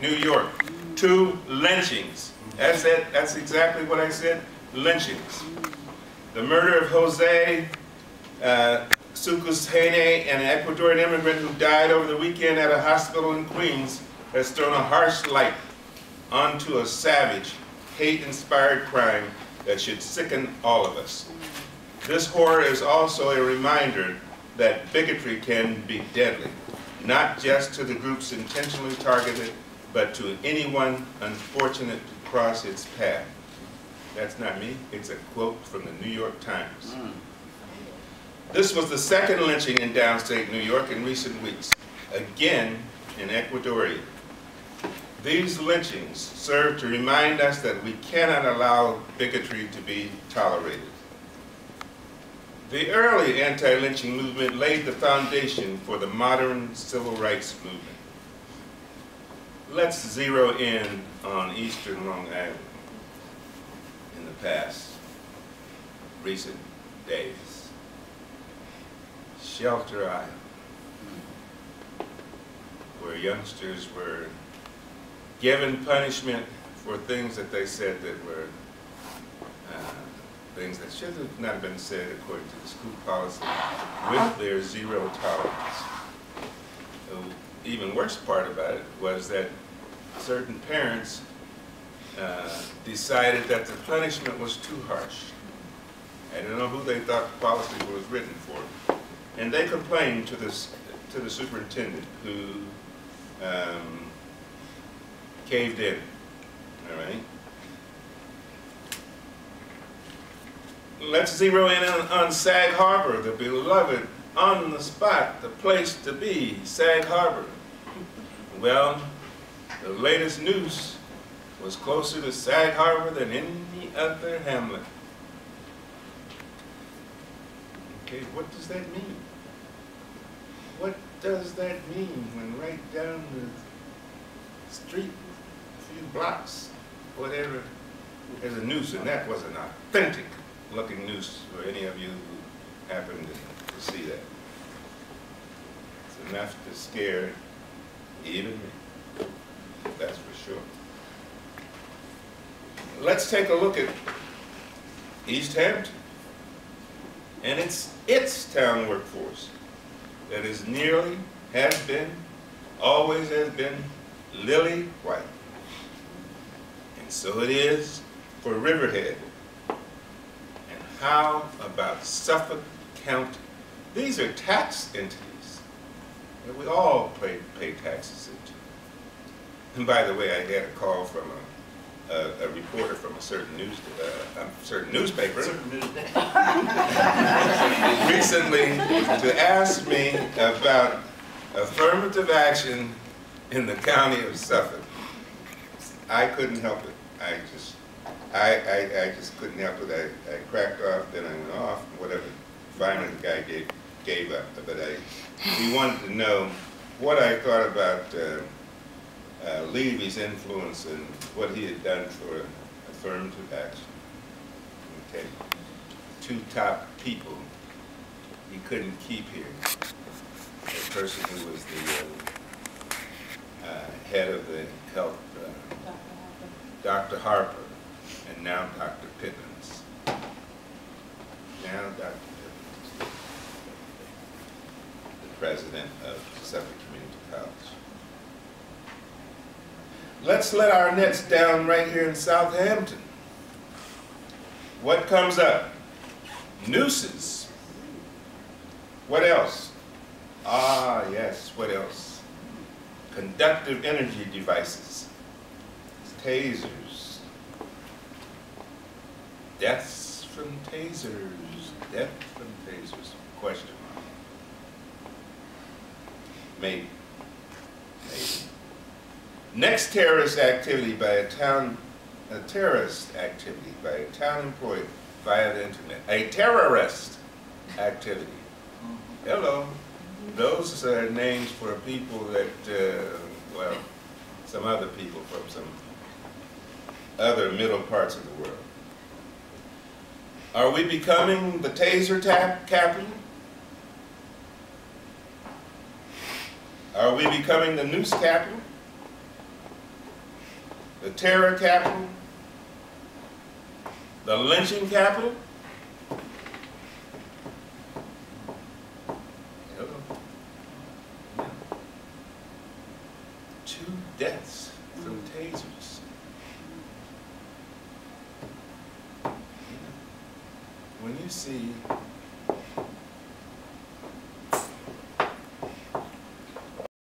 New York. 2 lynchings. That's it. That's exactly what I said. Lynchings. The murder of Jose Sucus-Hene, an Ecuadorian immigrant who died over the weekend at a hospital in Queens, has thrown a harsh light onto a savage, hate-inspired crime that should sicken all of us. This horror is also a reminder that bigotry can be deadly, not just to the groups intentionally targeted, but to anyone unfortunate to cross its path. That's not me, it's a quote from the New York Times. This was the 2nd lynching in downstate New York in recent weeks, again in Ecuador. These lynchings serve to remind us that we cannot allow bigotry to be tolerated. The early anti-lynching movement laid the foundation for the modern civil rights movement. Let's zero in on Eastern Long Island in the past, recent days. Shelter Island, where youngsters were given punishment for things that they said that were things that should have not been said according to the school policy, with their zero tolerance. The even worse part about it was that certain parents decided that the punishment was too harsh. I don't know who they thought the policy was written for. And they complained to the superintendent, who caved in, all right? Let's zero in on Sag Harbor, the beloved, on the spot, the place to be, Sag Harbor. Well, the latest news was closer to Sag Harbor than any other hamlet. Okay, what does that mean? What does that mean when right down the street, a few blocks, whatever, there's a noose, and that was an authentic looking noose for any of you who happened to see that. It's enough to scare even me, that's for sure. Let's take a look at East Hampton and its town workforce that is nearly, has been, always has been lily white. And so it is for Riverhead. And how about Suffolk County? These are tax entities that we all pay taxes into. And by the way, I had a call from a reporter from a certain newspaper recently to ask me about affirmative action in the county of Suffolk. I couldn't help it. I just couldn't help it. I cracked off, then I went off, whatever. Finally, the guy gave up. But he wanted to know what I thought about Levy's influence and what he had done for affirmative action. Okay, 2 top people he couldn't keep here. The person who was the head of the health, Dr. Harper, and now Dr. Pittens. Now Dr. Pittens, the president of Suffolk Community College. Let's let our nets down right here in Southampton. What comes up? Nooses. What else? Ah, yes, what else? Conductive energy devices. Tasers. Deaths from tasers. Death from tasers. Question mark. Maybe. Maybe. Next terrorist activity by a town employee via the internet. A terrorist activity. Hello. Those are names for people that, well, some other people from some other middle parts of the world. Are we becoming the taser capital? Are we becoming the noose capital? the terror capital, the lynching capital. Two deaths from tasers. When you see